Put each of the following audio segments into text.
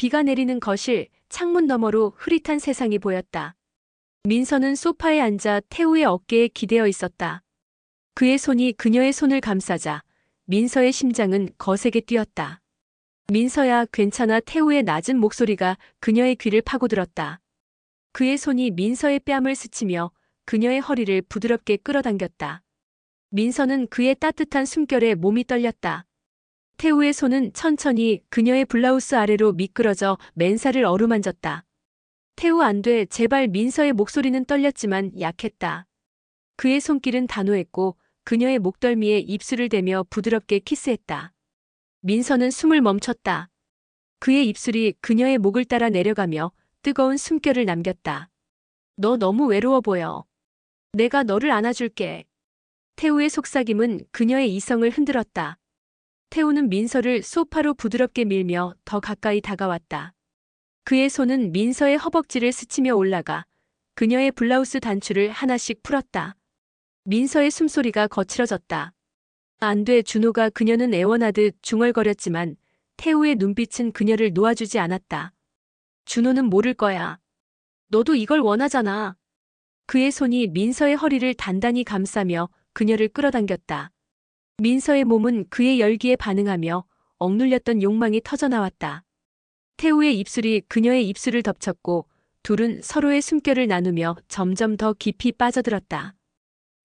비가 내리는 거실, 창문 너머로 흐릿한 세상이 보였다. 민서는 소파에 앉아 태우의 어깨에 기대어 있었다. 그의 손이 그녀의 손을 감싸자 민서의 심장은 거세게 뛰었다. 민서야, 괜찮아. 태우의 낮은 목소리가 그녀의 귀를 파고들었다. 그의 손이 민서의 뺨을 스치며 그녀의 허리를 부드럽게 끌어당겼다. 민서는 그의 따뜻한 숨결에 몸이 떨렸다. 태우의 손은 천천히 그녀의 블라우스 아래로 미끄러져 맨살을 어루만졌다. 태우, 안 돼. 제발. 민서의 목소리는 떨렸지만 약했다. 그의 손길은 단호했고 그녀의 목덜미에 입술을 대며 부드럽게 키스했다. 민서는 숨을 멈췄다. 그의 입술이 그녀의 목을 따라 내려가며 뜨거운 숨결을 남겼다. 너 너무 외로워 보여. 내가 너를 안아줄게. 태우의 속삭임은 그녀의 이성을 흔들었다. 태우는 민서를 소파로 부드럽게 밀며 더 가까이 다가왔다. 그의 손은 민서의 허벅지를 스치며 올라가 그녀의 블라우스 단추를 하나씩 풀었다. 민서의 숨소리가 거칠어졌다. 안 돼. 준호가. 그녀는 애원하듯 중얼거렸지만 태우의 눈빛은 그녀를 놓아주지 않았다. 준호는 모를 거야. 너도 이걸 원하잖아. 그의 손이 민서의 허리를 단단히 감싸며 그녀를 끌어당겼다. 민서의 몸은 그의 열기에 반응하며 억눌렸던 욕망이 터져나왔다. 태우의 입술이 그녀의 입술을 덮쳤고 둘은 서로의 숨결을 나누며 점점 더 깊이 빠져들었다.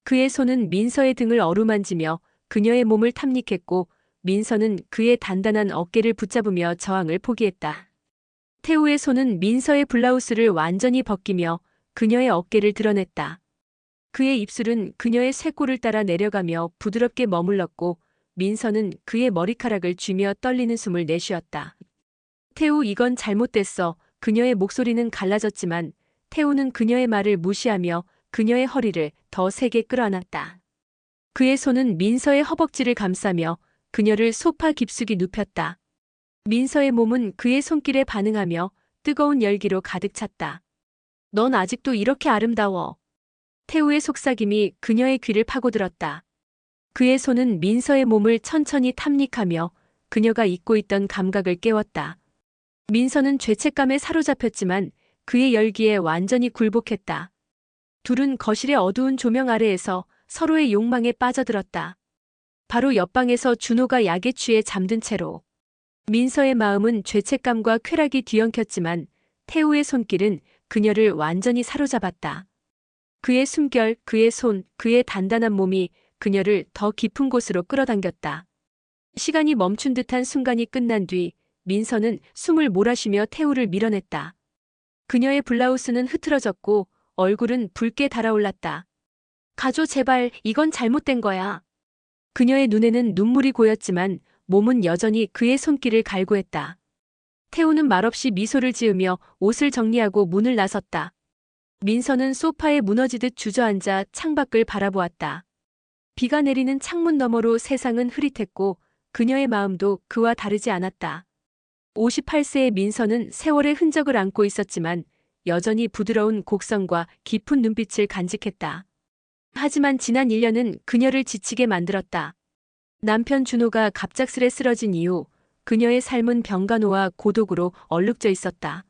그의 손은 민서의 등을 어루만지며 그녀의 몸을 탐닉했고 민서는 그의 단단한 어깨를 붙잡으며 저항을 포기했다. 태우의 손은 민서의 블라우스를 완전히 벗기며 그녀의 어깨를 드러냈다. 그의 입술은 그녀의 쇄골을 따라 내려가며 부드럽게 머물렀고 민서는 그의 머리카락을 쥐며 떨리는 숨을 내쉬었다. 태우, 이건 잘못됐어. 그녀의 목소리는 갈라졌지만 태우는 그녀의 말을 무시하며 그녀의 허리를 더 세게 끌어안았다. 그의 손은 민서의 허벅지를 감싸며 그녀를 소파 깊숙이 눕혔다. 민서의 몸은 그의 손길에 반응하며 뜨거운 열기로 가득 찼다. 넌 아직도 이렇게 아름다워. 태우의 속삭임이 그녀의 귀를 파고들었다. 그의 손은 민서의 몸을 천천히 탐닉하며 그녀가 잊고 있던 감각을 깨웠다. 민서는 죄책감에 사로잡혔지만 그의 열기에 완전히 굴복했다. 둘은 거실의 어두운 조명 아래에서 서로의 욕망에 빠져들었다. 바로 옆방에서 준호가 약에 취해 잠든 채로. 민서의 마음은 죄책감과 쾌락이 뒤엉켰지만 태우의 손길은 그녀를 완전히 사로잡았다. 그의 숨결, 그의 손, 그의 단단한 몸이 그녀를 더 깊은 곳으로 끌어당겼다. 시간이 멈춘 듯한 순간이 끝난 뒤 민서는 숨을 몰아쉬며 태우를 밀어냈다. 그녀의 블라우스는 흐트러졌고 얼굴은 붉게 달아올랐다. 가줘, 제발. 이건 잘못된 거야. 그녀의 눈에는 눈물이 고였지만 몸은 여전히 그의 손길을 갈구했다. 태우는 말없이 미소를 지으며 옷을 정리하고 문을 나섰다. 민서는 소파에 무너지듯 주저앉아 창밖을 바라보았다. 비가 내리는 창문 너머로 세상은 흐릿했고 그녀의 마음도 그와 다르지 않았다. 58세의 민서는 세월의 흔적을 안고 있었지만 여전히 부드러운 곡선과 깊은 눈빛을 간직했다. 하지만 지난 1년은 그녀를 지치게 만들었다. 남편 준호가 갑작스레 쓰러진 이후 그녀의 삶은 병간호와 고독으로 얼룩져 있었다.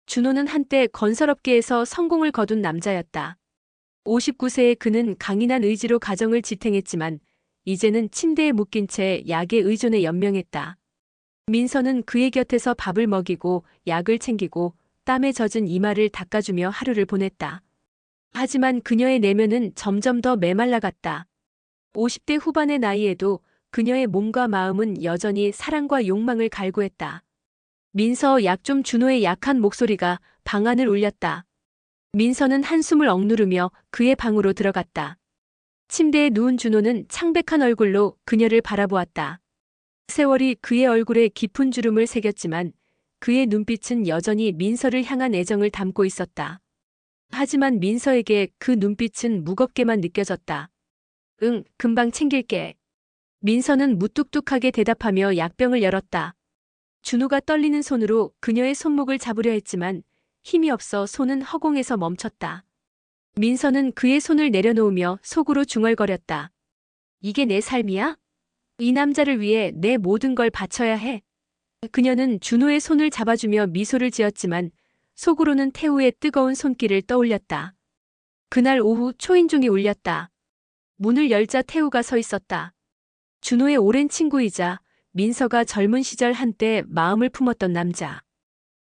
준호는 한때 건설업계에서 성공을 거둔 남자였다. 59세의 그는 강인한 의지로 가정을 지탱했지만 이제는 침대에 묶인 채 약에 의존해 연명했다. 민서는 그의 곁에서 밥을 먹이고 약을 챙기고 땀에 젖은 이마를 닦아주며 하루를 보냈다. 하지만 그녀의 내면은 점점 더 메말라갔다. 50대 후반의 나이에도 그녀의 몸과 마음은 여전히 사랑과 욕망을 갈구했다. 민서, 약 좀. 준호의 약한 목소리가 방 안을 울렸다. 민서는 한숨을 억누르며 그의 방으로 들어갔다. 침대에 누운 준호는 창백한 얼굴로 그녀를 바라보았다. 세월이 그의 얼굴에 깊은 주름을 새겼지만 그의 눈빛은 여전히 민서를 향한 애정을 담고 있었다. 하지만 민서에게 그 눈빛은 무겁게만 느껴졌다. 응, 금방 챙길게. 민서는 무뚝뚝하게 대답하며 약병을 열었다. 준호가 떨리는 손으로 그녀의 손목을 잡으려 했지만 힘이 없어 손은 허공에서 멈췄다. 민서는 그의 손을 내려놓으며 속으로 중얼거렸다. 이게 내 삶이야? 이 남자를 위해 내 모든 걸 바쳐야 해. 그녀는 준호의 손을 잡아주며 미소를 지었지만 속으로는 태우의 뜨거운 손길을 떠올렸다. 그날 오후 초인종이 울렸다. 문을 열자 태우가 서 있었다. 준호의 오랜 친구이자 민서가 젊은 시절 한때 마음을 품었던 남자.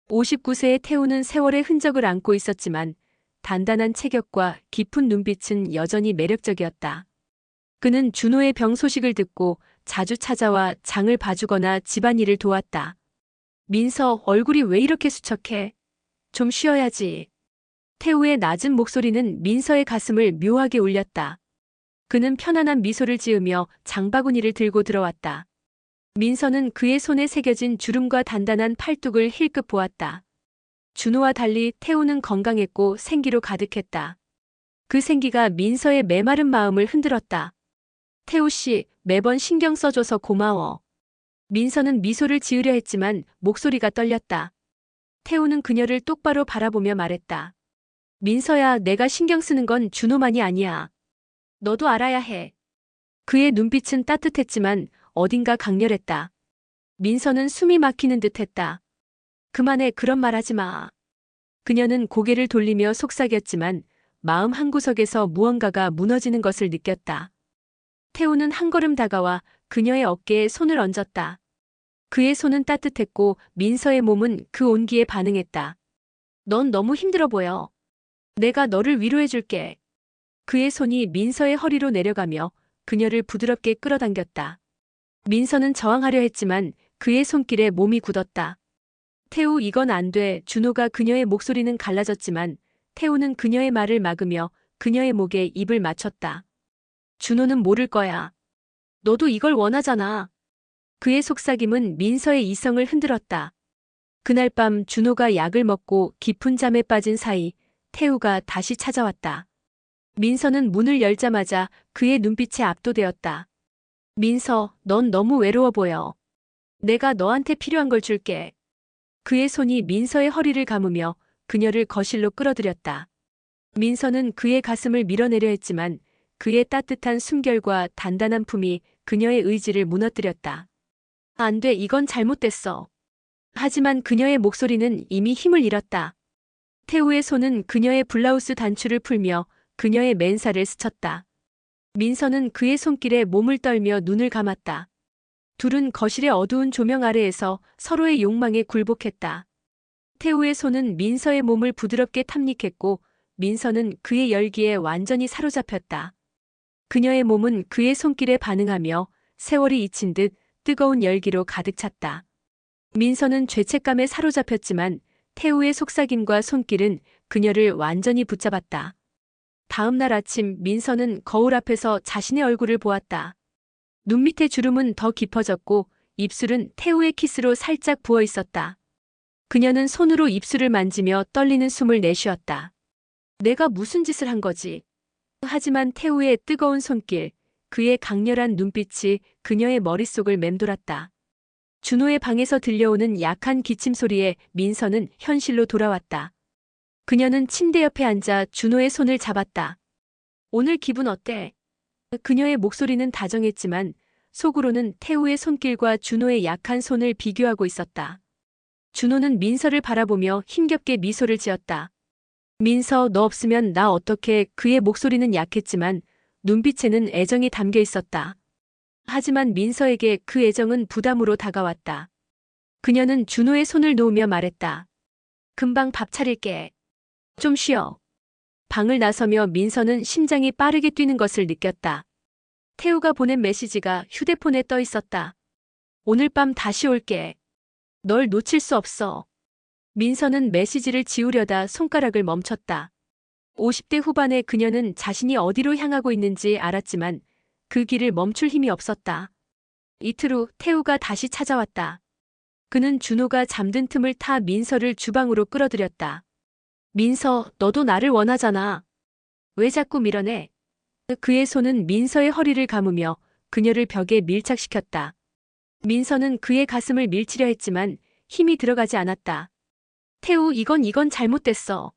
59세의 태우는 세월의 흔적을 안고 있었지만 단단한 체격과 깊은 눈빛은 여전히 매력적이었다. 그는 준호의 병 소식을 듣고 자주 찾아와 장을 봐주거나 집안일을 도왔다. 민서, 얼굴이 왜 이렇게 수척해? 좀 쉬어야지. 태우의 낮은 목소리는 민서의 가슴을 묘하게 울렸다. 그는 편안한 미소를 지으며 장바구니를 들고 들어왔다. 민서는 그의 손에 새겨진 주름과 단단한 팔뚝을 힐끗 보았다. 준호와 달리 태우는 건강했고 생기로 가득했다. 그 생기가 민서의 메마른 마음을 흔들었다. 태우 씨, 매번 신경 써줘서 고마워. 민서는 미소를 지으려 했지만 목소리가 떨렸다. 태우는 그녀를 똑바로 바라보며 말했다. 민서야, 내가 신경 쓰는 건 준호만이 아니야. 너도 알아야 해. 그의 눈빛은 따뜻했지만 어딘가 강렬했다. 민서는 숨이 막히는 듯했다. 그만해, 그런 말 하지 마. 그녀는 고개를 돌리며 속삭였지만 마음 한구석에서 무언가가 무너지는 것을 느꼈다. 태우는 한 걸음 다가와 그녀의 어깨에 손을 얹었다. 그의 손은 따뜻했고 민서의 몸은 그 온기에 반응했다. 넌 너무 힘들어 보여. 내가 너를 위로해줄게. 그의 손이 민서의 허리로 내려가며 그녀를 부드럽게 끌어당겼다. 민서는 저항하려 했지만 그의 손길에 몸이 굳었다. 태우, 이건 안 돼. 준호가 그녀의 목소리는 갈라졌지만 태우는 그녀의 말을 막으며 그녀의 목에 입을 맞췄다. 준호는 모를 거야. 너도 이걸 원하잖아. 그의 속삭임은 민서의 이성을 흔들었다. 그날 밤 준호가 약을 먹고 깊은 잠에 빠진 사이 태우가 다시 찾아왔다. 민서는 문을 열자마자 그의 눈빛에 압도되었다. 민서, 넌 너무 외로워 보여. 내가 너한테 필요한 걸 줄게. 그의 손이 민서의 허리를 감으며 그녀를 거실로 끌어들였다. 민서는 그의 가슴을 밀어내려 했지만 그의 따뜻한 숨결과 단단한 품이 그녀의 의지를 무너뜨렸다. 안 돼, 이건 잘못됐어. 하지만 그녀의 목소리는 이미 힘을 잃었다. 태우의 손은 그녀의 블라우스 단추를 풀며 그녀의 맨살을 스쳤다. 민서는 그의 손길에 몸을 떨며 눈을 감았다. 둘은 거실의 어두운 조명 아래에서 서로의 욕망에 굴복했다. 태우의 손은 민서의 몸을 부드럽게 탐닉했고 민서는 그의 열기에 완전히 사로잡혔다. 그녀의 몸은 그의 손길에 반응하며 세월이 잊힌 듯 뜨거운 열기로 가득 찼다. 민서는 죄책감에 사로잡혔지만 태우의 속삭임과 손길은 그녀를 완전히 붙잡았다. 다음 날 아침 민서는 거울 앞에서 자신의 얼굴을 보았다. 눈 밑의 주름은 더 깊어졌고 입술은 태우의 키스로 살짝 부어 있었다. 그녀는 손으로 입술을 만지며 떨리는 숨을 내쉬었다. 내가 무슨 짓을 한 거지? 하지만 태우의 뜨거운 손길, 그의 강렬한 눈빛이 그녀의 머릿속을 맴돌았다. 준호의 방에서 들려오는 약한 기침 소리에 민서는 현실로 돌아왔다. 그녀는 침대 옆에 앉아 준호의 손을 잡았다. 오늘 기분 어때? 그녀의 목소리는 다정했지만 속으로는 태우의 손길과 준호의 약한 손을 비교하고 있었다. 준호는 민서를 바라보며 힘겹게 미소를 지었다. 민서, 너 없으면 나 어떡해. 그의 목소리는 약했지만 눈빛에는 애정이 담겨 있었다. 하지만 민서에게 그 애정은 부담으로 다가왔다. 그녀는 준호의 손을 놓으며 말했다. 금방 밥 차릴게. 좀 쉬어. 방을 나서며 민서는 심장이 빠르게 뛰는 것을 느꼈다. 태우가 보낸 메시지가 휴대폰에 떠 있었다. 오늘 밤 다시 올게. 널 놓칠 수 없어. 민서는 메시지를 지우려다 손가락을 멈췄다. 50대 후반의 그녀는 자신이 어디로 향하고 있는지 알았지만 그 길을 멈출 힘이 없었다. 이틀 후 태우가 다시 찾아왔다. 그는 준호가 잠든 틈을 타 민서를 주방으로 끌어들였다. 민서, 너도 나를 원하잖아. 왜 자꾸 밀어내? 그의 손은 민서의 허리를 감으며 그녀를 벽에 밀착시켰다. 민서는 그의 가슴을 밀치려 했지만 힘이 들어가지 않았다. 태우, 이건 잘못됐어.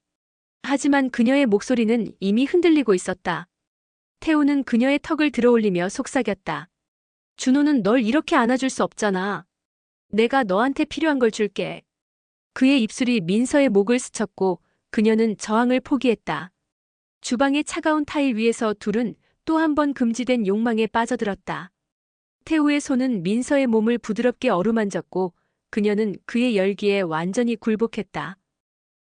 하지만 그녀의 목소리는 이미 흔들리고 있었다. 태우는 그녀의 턱을 들어올리며 속삭였다. 준호는 널 이렇게 안아줄 수 없잖아. 내가 너한테 필요한 걸 줄게. 그의 입술이 민서의 목을 스쳤고 그녀는 저항을 포기했다. 주방의 차가운 타일 위에서 둘은 또 한 번 금지된 욕망에 빠져들었다. 태우의 손은 민서의 몸을 부드럽게 어루만졌고 그녀는 그의 열기에 완전히 굴복했다.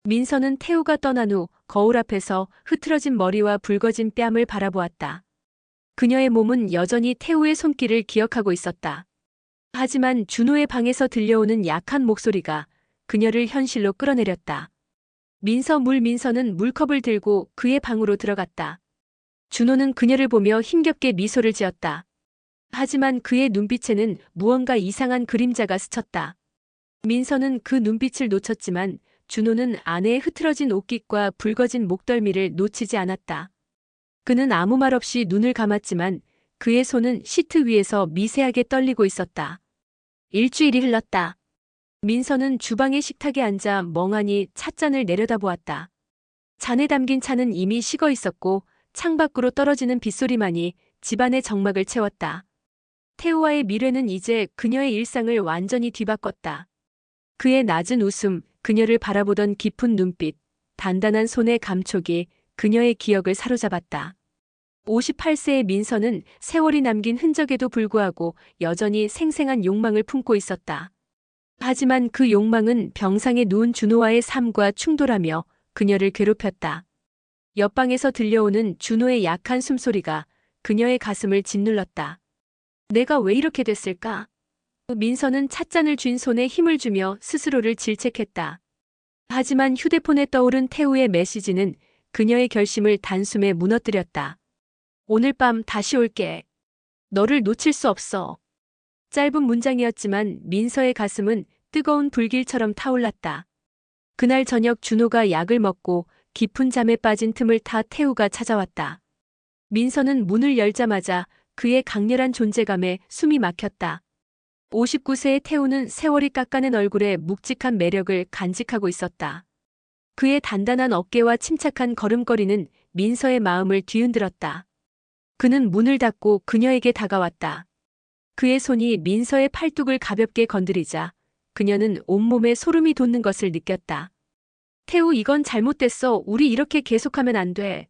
민서는 태우가 떠난 후 거울 앞에서 흐트러진 머리와 붉어진 뺨을 바라보았다. 그녀의 몸은 여전히 태우의 손길을 기억하고 있었다. 하지만 준호의 방에서 들려오는 약한 목소리가 그녀를 현실로 끌어내렸다. 민서는 물컵을 들고 그의 방으로 들어갔다. 준호는 그녀를 보며 힘겹게 미소를 지었다. 하지만 그의 눈빛에는 무언가 이상한 그림자가 스쳤다. 민서는 그 눈빛을 놓쳤지만 준호는 아내의 흐트러진 옷깃과 붉어진 목덜미를 놓치지 않았다. 그는 아무 말 없이 눈을 감았지만 그의 손은 시트 위에서 미세하게 떨리고 있었다. 일주일이 흘렀다. 민서는 주방의 식탁에 앉아 멍하니 찻잔을 내려다보았다. 잔에 담긴 차는 이미 식어 있었고 창밖으로 떨어지는 빗소리만이 집안의 정막을 채웠다. 태우와의 미래는 이제 그녀의 일상을 완전히 뒤바꿨다. 그의 낮은 웃음, 그녀를 바라보던 깊은 눈빛, 단단한 손의 감촉이 그녀의 기억을 사로잡았다. 58세의 민서는 세월이 남긴 흔적에도 불구하고 여전히 생생한 욕망을 품고 있었다. 하지만 그 욕망은 병상에 누운 준호와의 삶과 충돌하며 그녀를 괴롭혔다. 옆방에서 들려오는 준호의 약한 숨소리가 그녀의 가슴을 짓눌렀다. 내가 왜 이렇게 됐을까? 민서는 찻잔을 쥔 손에 힘을 주며 스스로를 질책했다. 하지만 휴대폰에 떠오른 태우의 메시지는 그녀의 결심을 단숨에 무너뜨렸다. 오늘 밤 다시 올게. 너를 놓칠 수 없어. 짧은 문장이었지만 민서의 가슴은 뜨거운 불길처럼 타올랐다. 그날 저녁 준호가 약을 먹고 깊은 잠에 빠진 틈을 타 태우가 찾아왔다. 민서는 문을 열자마자 그의 강렬한 존재감에 숨이 막혔다. 59세의 태우는 세월이 깎아낸 얼굴에 묵직한 매력을 간직하고 있었다. 그의 단단한 어깨와 침착한 걸음걸이는 민서의 마음을 뒤흔들었다. 그는 문을 닫고 그녀에게 다가왔다. 그의 손이 민서의 팔뚝을 가볍게 건드리자 그녀는 온몸에 소름이 돋는 것을 느꼈다. 태우, 이건 잘못됐어. 우리 이렇게 계속하면 안 돼.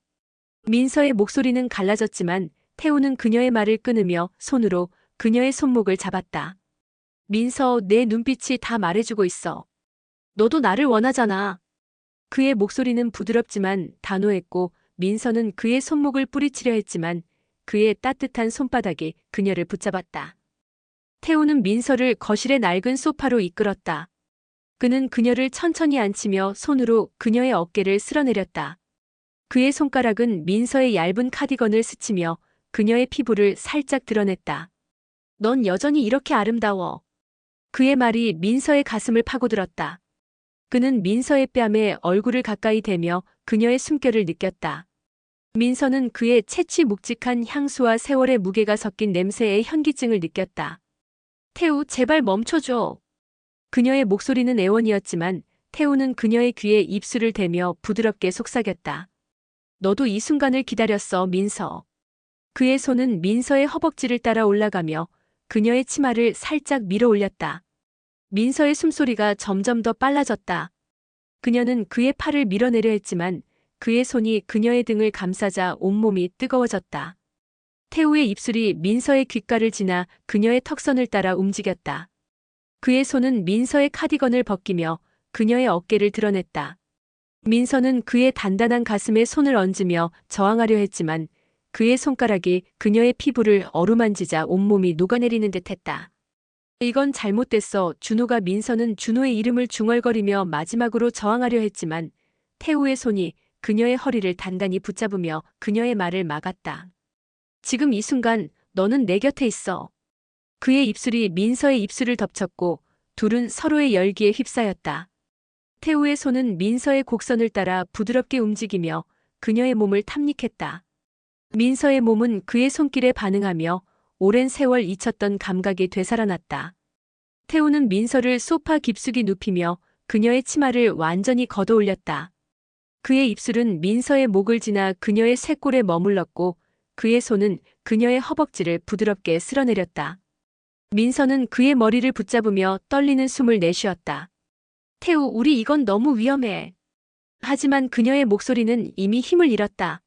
민서의 목소리는 갈라졌지만 태우는 그녀의 말을 끊으며 손으로 그녀의 손목을 잡았다. 민서, 내 눈빛이 다 말해주고 있어. 너도 나를 원하잖아. 그의 목소리는 부드럽지만 단호했고 민서는 그의 손목을 뿌리치려 했지만 그의 따뜻한 손바닥이 그녀를 붙잡았다. 태우는 민서를 거실의 낡은 소파로 이끌었다. 그는 그녀를 천천히 앉히며 손으로 그녀의 어깨를 쓸어내렸다. 그의 손가락은 민서의 얇은 카디건을 스치며 그녀의 피부를 살짝 드러냈다. 넌 여전히 이렇게 아름다워. 그의 말이 민서의 가슴을 파고들었다. 그는 민서의 뺨에 얼굴을 가까이 대며 그녀의 숨결을 느꼈다. 민서는 그의 채취 묵직한 향수와 세월의 무게가 섞인 냄새의 현기증을 느꼈다. 태우, 제발 멈춰줘. 그녀의 목소리는 애원이었지만 태우는 그녀의 귀에 입술을 대며 부드럽게 속삭였다. 너도 이 순간을 기다렸어, 민서. 그의 손은 민서의 허벅지를 따라 올라가며 그녀의 치마를 살짝 밀어 올렸다. 민서의 숨소리가 점점 더 빨라졌다. 그녀는 그의 팔을 밀어내려 했지만 그의 손이 그녀의 등을 감싸자 온몸이 뜨거워졌다. 태우의 입술이 민서의 귓가를 지나 그녀의 턱선을 따라 움직였다. 그의 손은 민서의 카디건을 벗기며 그녀의 어깨를 드러냈다. 민서는 그의 단단한 가슴에 손을 얹으며 저항하려 했지만 그의 손가락이 그녀의 피부를 어루만지자 온몸이 녹아내리는 듯했다. 이건 잘못됐어. 민서는 준호의 이름을 중얼거리며 마지막으로 저항하려 했지만 태우의 손이 그녀의 허리를 단단히 붙잡으며 그녀의 말을 막았다. 지금 이 순간 너는 내 곁에 있어. 그의 입술이 민서의 입술을 덮쳤고 둘은 서로의 열기에 휩싸였다. 태우의 손은 민서의 곡선을 따라 부드럽게 움직이며 그녀의 몸을 탐닉했다. 민서의 몸은 그의 손길에 반응하며 오랜 세월 잊혔던 감각이 되살아났다. 태우는 민서를 소파 깊숙이 눕히며 그녀의 치마를 완전히 걷어 올렸다. 그의 입술은 민서의 목을 지나 그녀의 쇄골에 머물렀고 그의 손은 그녀의 허벅지를 부드럽게 쓸어내렸다. 민서는 그의 머리를 붙잡으며 떨리는 숨을 내쉬었다. 태우, 우리 이건 너무 위험해. 하지만 그녀의 목소리는 이미 힘을 잃었다.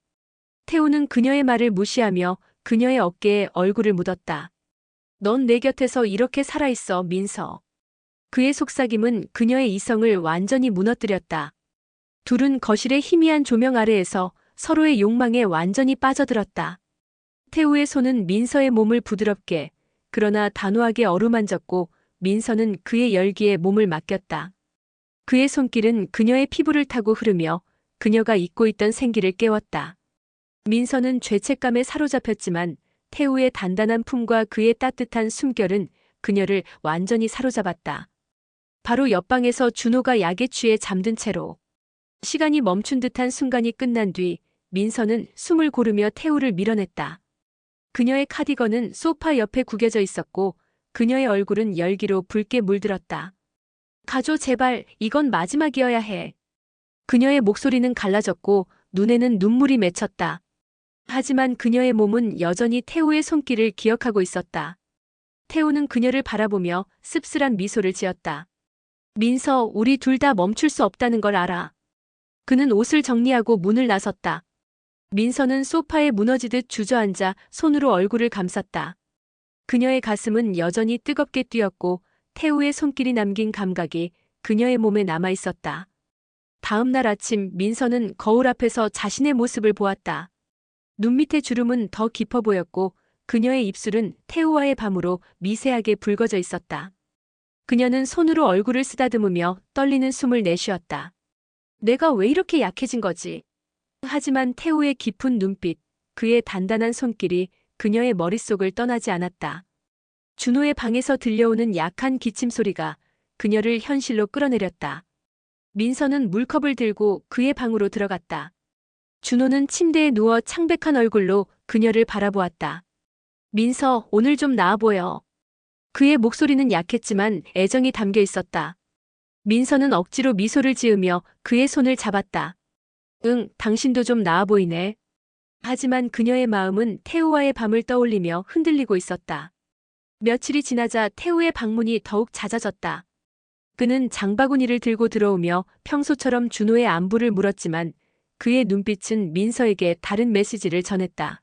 태우는 그녀의 말을 무시하며 그녀의 어깨에 얼굴을 묻었다. 넌 내 곁에서 이렇게 살아있어, 민서. 그의 속삭임은 그녀의 이성을 완전히 무너뜨렸다. 둘은 거실의 희미한 조명 아래에서 서로의 욕망에 완전히 빠져들었다. 태우의 손은 민서의 몸을 부드럽게, 그러나 단호하게 어루만졌고 민서는 그의 열기에 몸을 맡겼다. 그의 손길은 그녀의 피부를 타고 흐르며 그녀가 잊고 있던 생기를 깨웠다. 민서는 죄책감에 사로잡혔지만 태우의 단단한 품과 그의 따뜻한 숨결은 그녀를 완전히 사로잡았다. 바로 옆방에서 준호가 약에 취해 잠든 채로 시간이 멈춘 듯한 순간이 끝난 뒤 민서는 숨을 고르며 태우를 밀어냈다. 그녀의 카디건은 소파 옆에 구겨져 있었고 그녀의 얼굴은 열기로 붉게 물들었다. 가줘, 제발, 이건 마지막이어야 해. 그녀의 목소리는 갈라졌고 눈에는 눈물이 맺혔다. 하지만 그녀의 몸은 여전히 태우의 손길을 기억하고 있었다. 태우는 그녀를 바라보며 씁쓸한 미소를 지었다. 민서, 우리 둘 다 멈출 수 없다는 걸 알아. 그는 옷을 정리하고 문을 나섰다. 민서는 소파에 무너지듯 주저앉아 손으로 얼굴을 감쌌다. 그녀의 가슴은 여전히 뜨겁게 뛰었고 태우의 손길이 남긴 감각이 그녀의 몸에 남아 있었다. 다음 날 아침 민서는 거울 앞에서 자신의 모습을 보았다. 눈 밑의 주름은 더 깊어 보였고 그녀의 입술은 태우와의 밤으로 미세하게 붉어져 있었다. 그녀는 손으로 얼굴을 쓰다듬으며 떨리는 숨을 내쉬었다. 내가 왜 이렇게 약해진 거지? 하지만 태우의 깊은 눈빛, 그의 단단한 손길이 그녀의 머릿속을 떠나지 않았다. 준호의 방에서 들려오는 약한 기침 소리가 그녀를 현실로 끌어내렸다. 민서는 물컵을 들고 그의 방으로 들어갔다. 준호는 침대에 누워 창백한 얼굴로 그녀를 바라보았다. 민서, 오늘 좀 나아 보여. 그의 목소리는 약했지만 애정이 담겨 있었다. 민서는 억지로 미소를 지으며 그의 손을 잡았다. 응, 당신도 좀 나아 보이네. 하지만 그녀의 마음은 태우와의 밤을 떠올리며 흔들리고 있었다. 며칠이 지나자 태우의 방문이 더욱 잦아졌다. 그는 장바구니를 들고 들어오며 평소처럼 준호의 안부를 물었지만 그의 눈빛은 민서에게 다른 메시지를 전했다.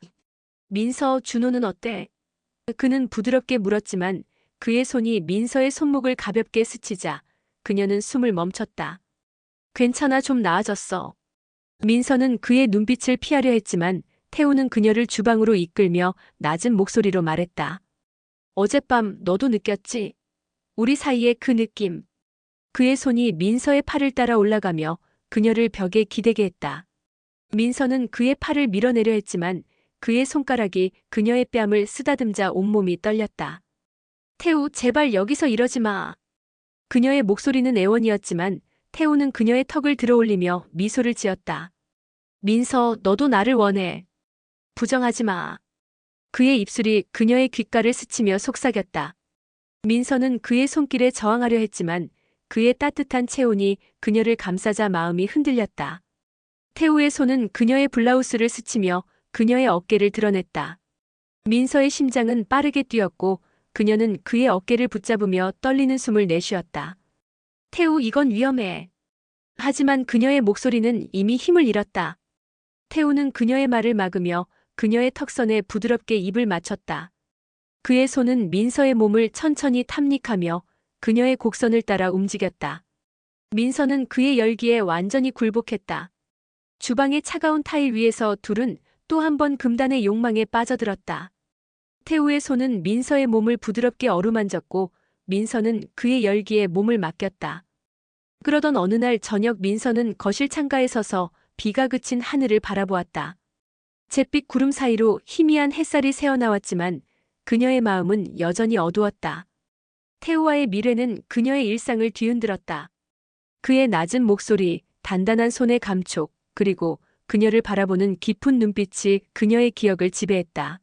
민서, 준호는 어때? 그는 부드럽게 물었지만 그의 손이 민서의 손목을 가볍게 스치자 그녀는 숨을 멈췄다. 괜찮아, 좀 나아졌어. 민서는 그의 눈빛을 피하려 했지만 태우는 그녀를 주방으로 이끌며 낮은 목소리로 말했다. 어젯밤 너도 느꼈지? 우리 사이의 그 느낌. 그의 손이 민서의 팔을 따라 올라가며 그녀를 벽에 기대게 했다. 민서는 그의 팔을 밀어내려 했지만 그의 손가락이 그녀의 뺨을 쓰다듬자 온몸이 떨렸다. 태우, 제발 여기서 이러지 마. 그녀의 목소리는 애원이었지만 태우는 그녀의 턱을 들어올리며 미소를 지었다. 민서, 너도 나를 원해. 부정하지 마. 그의 입술이 그녀의 귓가를 스치며 속삭였다. 민서는 그의 손길에 저항하려 했지만 그의 따뜻한 체온이 그녀를 감싸자 마음이 흔들렸다. 태우의 손은 그녀의 블라우스를 스치며 그녀의 어깨를 드러냈다. 민서의 심장은 빠르게 뛰었고 그녀는 그의 어깨를 붙잡으며 떨리는 숨을 내쉬었다. 태우, 이건 위험해. 하지만 그녀의 목소리는 이미 힘을 잃었다. 태우는 그녀의 말을 막으며 그녀의 턱선에 부드럽게 입을 맞췄다. 그의 손은 민서의 몸을 천천히 탐닉하며 그녀의 곡선을 따라 움직였다. 민서는 그의 열기에 완전히 굴복했다. 주방의 차가운 타일 위에서 둘은 또 한 번 금단의 욕망에 빠져들었다. 태우의 손은 민서의 몸을 부드럽게 어루만졌고 민서는 그의 열기에 몸을 맡겼다. 그러던 어느 날 저녁 민서는 거실 창가에 서서 비가 그친 하늘을 바라보았다. 잿빛 구름 사이로 희미한 햇살이 새어나왔지만 그녀의 마음은 여전히 어두웠다. 태우와의 미래는 그녀의 일상을 뒤흔들었다. 그의 낮은 목소리, 단단한 손의 감촉, 그리고 그녀를 바라보는 깊은 눈빛이 그녀의 기억을 지배했다.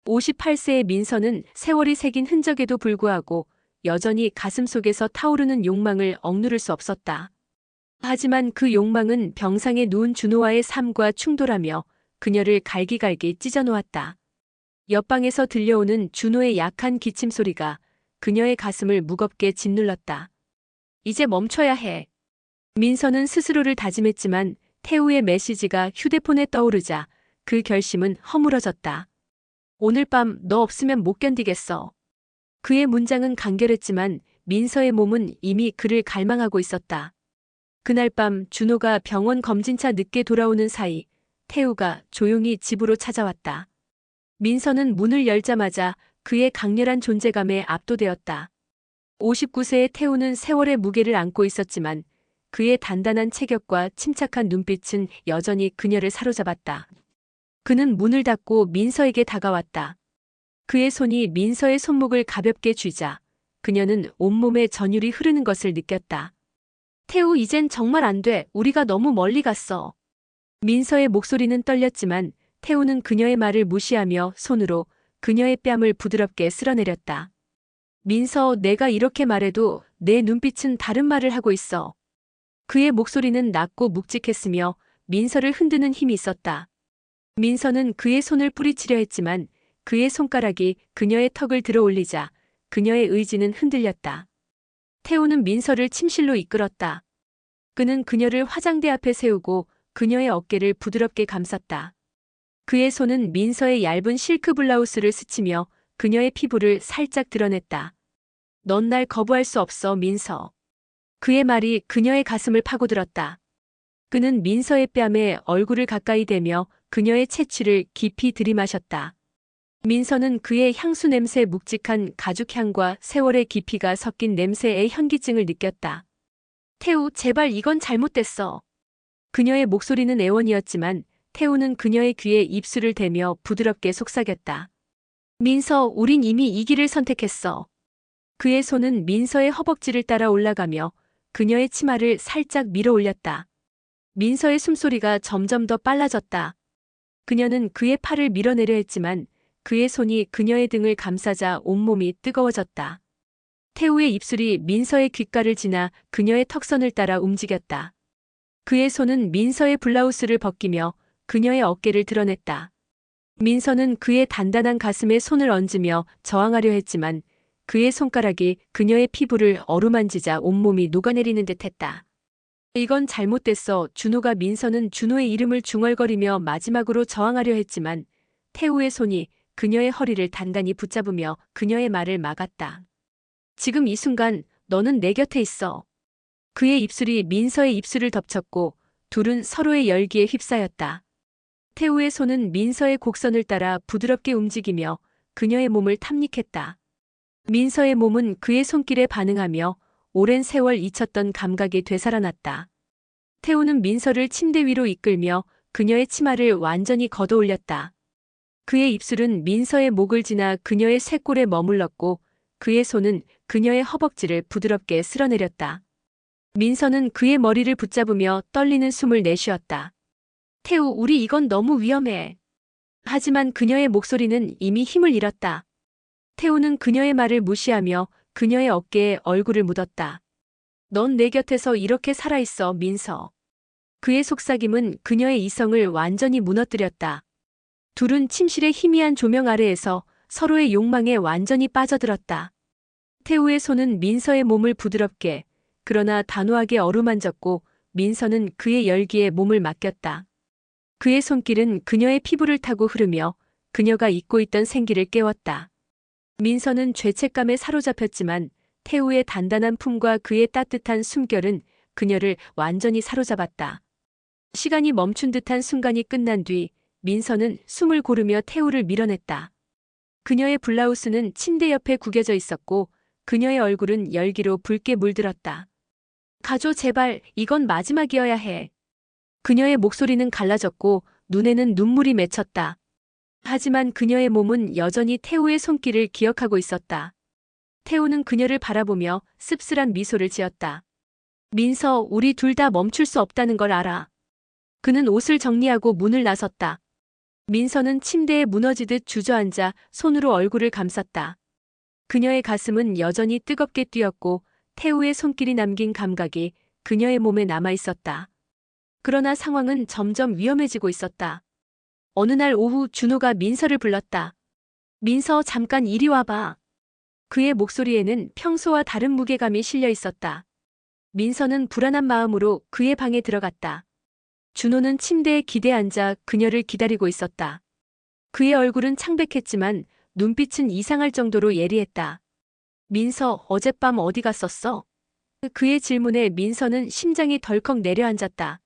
58세의 민서는 세월이 새긴 흔적에도 불구하고 여전히 가슴속에서 타오르는 욕망을 억누를 수 없었다. 하지만 그 욕망은 병상에 누운 준호와의 삶과 충돌하며 그녀를 갈기갈기 찢어놓았다. 옆방에서 들려오는 준호의 약한 기침 소리가 그녀의 가슴을 무겁게 짓눌렀다. 이제 멈춰야 해. 민서는 스스로를 다짐했지만 태우의 메시지가 휴대폰에 떠오르자 그 결심은 허물어졌다. 오늘 밤 너 없으면 못 견디겠어. 그의 문장은 간결했지만 민서의 몸은 이미 그를 갈망하고 있었다. 그날 밤 준호가 병원 검진차 늦게 돌아오는 사이 태우가 조용히 집으로 찾아왔다. 민서는 문을 열자마자 그의 강렬한 존재감에 압도되었다. 59세의 태우는 세월의 무게를 안고 있었지만 그의 단단한 체격과 침착한 눈빛은 여전히 그녀를 사로잡았다. 그는 문을 닫고 민서에게 다가왔다. 그의 손이 민서의 손목을 가볍게 쥐자 그녀는 온몸에 전율이 흐르는 것을 느꼈다. 태우, 이젠 정말 안 돼. 우리가 너무 멀리 갔어. 민서의 목소리는 떨렸지만 태우는 그녀의 말을 무시하며 손으로 그녀의 뺨을 부드럽게 쓸어내렸다. 민서, 내가 이렇게 말해도 내 눈빛은 다른 말을 하고 있어. 그의 목소리는 낮고 묵직했으며 민서를 흔드는 힘이 있었다. 민서는 그의 손을 뿌리치려 했지만 그의 손가락이 그녀의 턱을 들어 올리자 그녀의 의지는 흔들렸다. 태우는 민서를 침실로 이끌었다. 그는 그녀를 화장대 앞에 세우고 그녀의 어깨를 부드럽게 감쌌다. 그의 손은 민서의 얇은 실크 블라우스를 스치며 그녀의 피부를 살짝 드러냈다. 넌 날 거부할 수 없어, 민서. 그의 말이 그녀의 가슴을 파고들었다. 그는 민서의 뺨에 얼굴을 가까이 대며 그녀의 채취를 깊이 들이마셨다. 민서는 그의 향수 냄새에 묵직한 가죽향과 세월의 깊이가 섞인 냄새의 현기증을 느꼈다. 태우, 제발 이건 잘못됐어. 그녀의 목소리는 애원이었지만 태우는 그녀의 귀에 입술을 대며 부드럽게 속삭였다. 민서, 우린 이미 이 길을 선택했어. 그의 손은 민서의 허벅지를 따라 올라가며 그녀의 치마를 살짝 밀어 올렸다. 민서의 숨소리가 점점 더 빨라졌다. 그녀는 그의 팔을 밀어내려 했지만 그의 손이 그녀의 등을 감싸자 온몸이 뜨거워졌다. 태우의 입술이 민서의 귓가를 지나 그녀의 턱선을 따라 움직였다. 그의 손은 민서의 블라우스를 벗기며 그녀의 어깨를 드러냈다. 민서는 그의 단단한 가슴에 손을 얹으며 저항하려 했지만 그의 손가락이 그녀의 피부를 어루만지자 온몸이 녹아내리는 듯했다. 이건 잘못됐어. 민서는 준호의 이름을 중얼거리며 마지막으로 저항하려 했지만 태우의 손이 그녀의 허리를 단단히 붙잡으며 그녀의 말을 막았다. 지금 이 순간 너는 내 곁에 있어. 그의 입술이 민서의 입술을 덮쳤고 둘은 서로의 열기에 휩싸였다. 태우의 손은 민서의 곡선을 따라 부드럽게 움직이며 그녀의 몸을 탐닉했다. 민서의 몸은 그의 손길에 반응하며 오랜 세월 잊혔던 감각이 되살아났다. 태우는 민서를 침대 위로 이끌며 그녀의 치마를 완전히 걷어올렸다. 그의 입술은 민서의 목을 지나 그녀의 쇄골에 머물렀고 그의 손은 그녀의 허벅지를 부드럽게 쓸어내렸다. 민서는 그의 머리를 붙잡으며 떨리는 숨을 내쉬었다. 태우, 우리 이건 너무 위험해. 하지만 그녀의 목소리는 이미 힘을 잃었다. 태우는 그녀의 말을 무시하며 그녀의 어깨에 얼굴을 묻었다. 넌 내 곁에서 이렇게 살아있어, 민서. 그의 속삭임은 그녀의 이성을 완전히 무너뜨렸다. 둘은 침실의 희미한 조명 아래에서 서로의 욕망에 완전히 빠져들었다. 태우의 손은 민서의 몸을 부드럽게 그러나 단호하게 어루만졌고 민서는 그의 열기에 몸을 맡겼다. 그의 손길은 그녀의 피부를 타고 흐르며 그녀가 잊고 있던 생기를 깨웠다. 민서는 죄책감에 사로잡혔지만 태우의 단단한 품과 그의 따뜻한 숨결은 그녀를 완전히 사로잡았다. 시간이 멈춘 듯한 순간이 끝난 뒤 민서는 숨을 고르며 태우를 밀어냈다. 그녀의 블라우스는 침대 옆에 구겨져 있었고 그녀의 얼굴은 열기로 붉게 물들었다. 가줘, 제발, 이건 마지막이어야 해. 그녀의 목소리는 갈라졌고 눈에는 눈물이 맺혔다. 하지만 그녀의 몸은 여전히 태우의 손길을 기억하고 있었다. 태우는 그녀를 바라보며 씁쓸한 미소를 지었다. 민서, 우리 둘 다 멈출 수 없다는 걸 알아. 그는 옷을 정리하고 문을 나섰다. 민서는 침대에 무너지듯 주저앉아 손으로 얼굴을 감쌌다. 그녀의 가슴은 여전히 뜨겁게 뛰었고 태우의 손길이 남긴 감각이 그녀의 몸에 남아 있었다. 그러나 상황은 점점 위험해지고 있었다. 어느 날 오후 준호가 민서를 불렀다. 민서, 잠깐 이리 와봐. 그의 목소리에는 평소와 다른 무게감이 실려 있었다. 민서는 불안한 마음으로 그의 방에 들어갔다. 준호는 침대에 기대 앉아 그녀를 기다리고 있었다. 그의 얼굴은 창백했지만 눈빛은 이상할 정도로 예리했다. 민서, 어젯밤 어디 갔었어? 그의 질문에 민서는 심장이 덜컥 내려앉았다.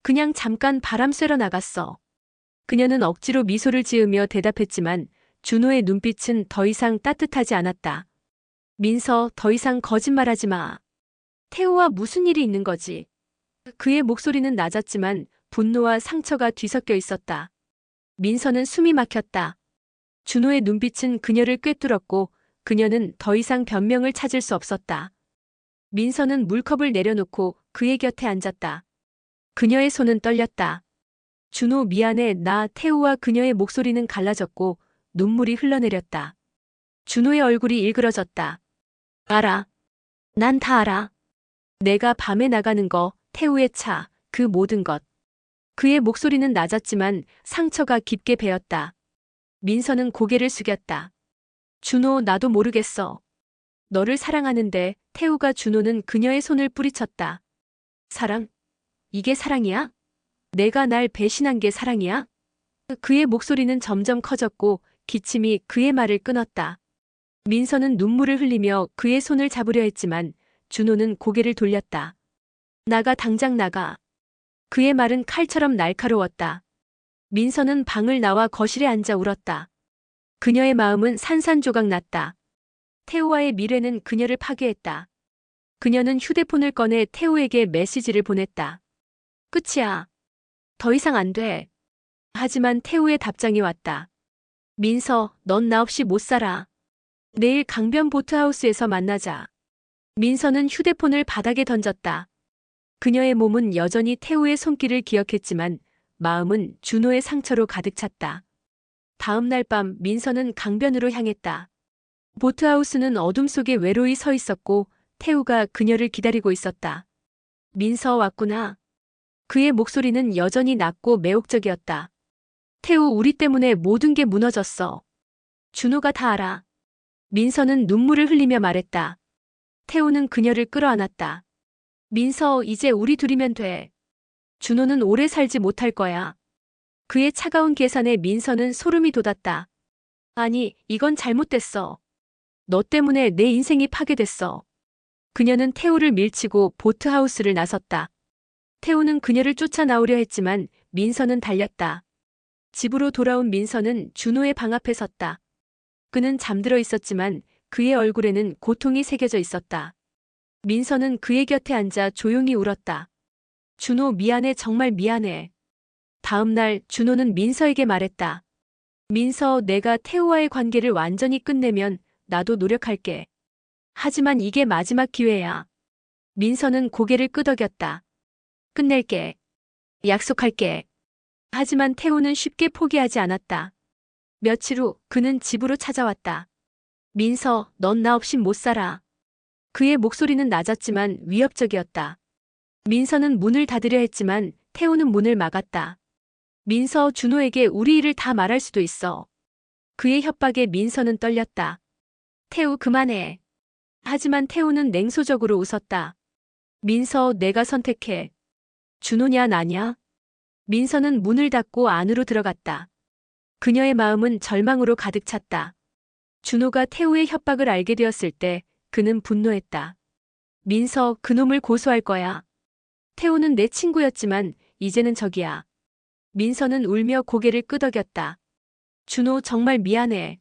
그냥 잠깐 바람 쐬러 나갔어. 그녀는 억지로 미소를 지으며 대답했지만 준호의 눈빛은 더 이상 따뜻하지 않았다. 민서, 더 이상 거짓말하지 마. 태우와 무슨 일이 있는 거지? 그의 목소리는 낮았지만 분노와 상처가 뒤섞여 있었다. 민서는 숨이 막혔다. 준호의 눈빛은 그녀를 꿰뚫었고 그녀는 더 이상 변명을 찾을 수 없었다. 민서는 물컵을 내려놓고 그의 곁에 앉았다. 그녀의 손은 떨렸다. 준호 미안해. 나 태우와 그녀의 목소리는 갈라졌고 눈물이 흘러내렸다. 준호의 얼굴이 일그러졌다. 알아. 난 다 알아. 내가 밤에 나가는 거, 태우의 차, 그 모든 것. 그의 목소리는 낮았지만 상처가 깊게 배었다. 민서는 고개를 숙였다. 준호, 나도 모르겠어. 너를 사랑하는데. 태우가 준호는 그녀의 손을 뿌리쳤다. 사랑? 이게 사랑이야? 내가 날 배신한 게 사랑이야? 그의 목소리는 점점 커졌고 기침이 그의 말을 끊었다. 민서는 눈물을 흘리며 그의 손을 잡으려 했지만 준호는 고개를 돌렸다. 나가, 당장 나가. 그의 말은 칼처럼 날카로웠다. 민서는 방을 나와 거실에 앉아 울었다. 그녀의 마음은 산산조각 났다. 태우와의 미래는 그녀를 파괴했다. 그녀는 휴대폰을 꺼내 태우에게 메시지를 보냈다. 끝이야. 더 이상 안 돼. 하지만 태우의 답장이 왔다. 민서, 넌 나 없이 못 살아. 내일 강변 보트하우스에서 만나자. 민서는 휴대폰을 바닥에 던졌다. 그녀의 몸은 여전히 태우의 손길을 기억했지만 마음은 준호의 상처로 가득 찼다. 다음 날 밤 민서는 강변으로 향했다. 보트하우스는 어둠 속에 외로이 서 있었고 태우가 그녀를 기다리고 있었다. 민서, 왔구나. 그의 목소리는 여전히 낮고 매혹적이었다. 태우, 우리 때문에 모든 게 무너졌어. 준호가 다 알아. 민서는 눈물을 흘리며 말했다. 태우는 그녀를 끌어안았다. 민서, 이제 우리 둘이면 돼. 준호는 오래 살지 못할 거야. 그의 차가운 계산에 민서는 소름이 돋았다. 아니, 이건 잘못됐어. 너 때문에 내 인생이 파괴됐어. 그녀는 태우를 밀치고 보트하우스를 나섰다. 태우는 그녀를 쫓아 나오려 했지만 민서는 달렸다. 집으로 돌아온 민서는 준호의 방 앞에 섰다. 그는 잠들어 있었지만 그의 얼굴에는 고통이 새겨져 있었다. 민서는 그의 곁에 앉아 조용히 울었다. 준호, 미안해. 정말 미안해. 다음 날 준호는 민서에게 말했다. 민서, 내가 태우와의 관계를 완전히 끝내면 나도 노력할게. 하지만 이게 마지막 기회야. 민서는 고개를 끄덕였다. 끝낼게. 약속할게. 하지만 태우는 쉽게 포기하지 않았다. 며칠 후 그는 집으로 찾아왔다. 민서, 넌 나 없인 못 살아. 그의 목소리는 낮았지만 위협적이었다. 민서는 문을 닫으려 했지만 태우는 문을 막았다. 민서, 준호에게 우리 일을 다 말할 수도 있어. 그의 협박에 민서는 떨렸다. 태우, 그만해. 하지만 태우는 냉소적으로 웃었다. 민서, 내가 선택해. 준호냐, 나냐? 민서는 문을 닫고 안으로 들어갔다. 그녀의 마음은 절망으로 가득 찼다. 준호가 태우의 협박을 알게 되었을 때 그는 분노했다. 민서, 그놈을 고소할 거야. 태우는 내 친구였지만 이제는 적이야. 민서는 울며 고개를 끄덕였다. 준호, 정말 미안해.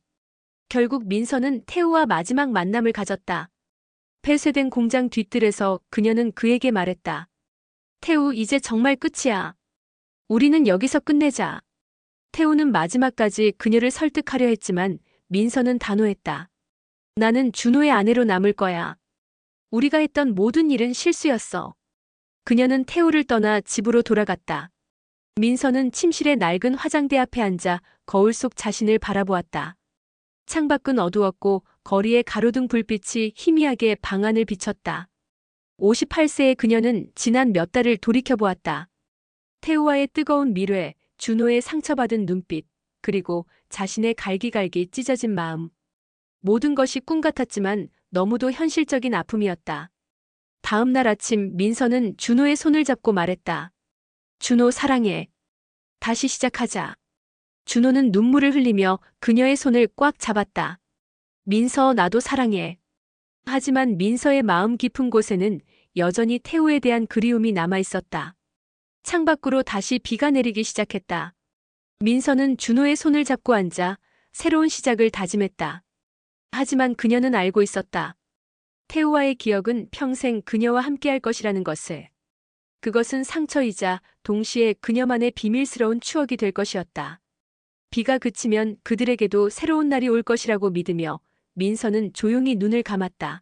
결국 민서는 태우와 마지막 만남을 가졌다. 폐쇄된 공장 뒤뜰에서 그녀는 그에게 말했다. 태우, 이제 정말 끝이야. 우리는 여기서 끝내자. 태우는 마지막까지 그녀를 설득하려 했지만 민서는 단호했다. 나는 준호의 아내로 남을 거야. 우리가 했던 모든 일은 실수였어. 그녀는 태우를 떠나 집으로 돌아갔다. 민서는 침실의 낡은 화장대 앞에 앉아 거울 속 자신을 바라보았다. 창밖은 어두웠고 거리의 가로등 불빛이 희미하게 방 안을 비쳤다. 58세의 그녀는 지난 몇 달을 돌이켜보았다. 태우와의 뜨거운 밀회, 준호의 상처받은 눈빛, 그리고 자신의 갈기갈기 찢어진 마음. 모든 것이 꿈 같았지만 너무도 현실적인 아픔이었다. 다음 날 아침 민서는 준호의 손을 잡고 말했다. 준호 사랑해. 다시 시작하자. 준호는 눈물을 흘리며 그녀의 손을 꽉 잡았다. 민서 나도 사랑해. 하지만 민서의 마음 깊은 곳에는 여전히 태우에 대한 그리움이 남아 있었다. 창밖으로 다시 비가 내리기 시작했다. 민서는 준호의 손을 잡고 앉아 새로운 시작을 다짐했다. 하지만 그녀는 알고 있었다. 태우와의 기억은 평생 그녀와 함께할 것이라는 것을. 그것은 상처이자 동시에 그녀만의 비밀스러운 추억이 될 것이었다. 비가 그치면 그들에게도 새로운 날이 올 것이라고 믿으며 민서는 조용히 눈을 감았다.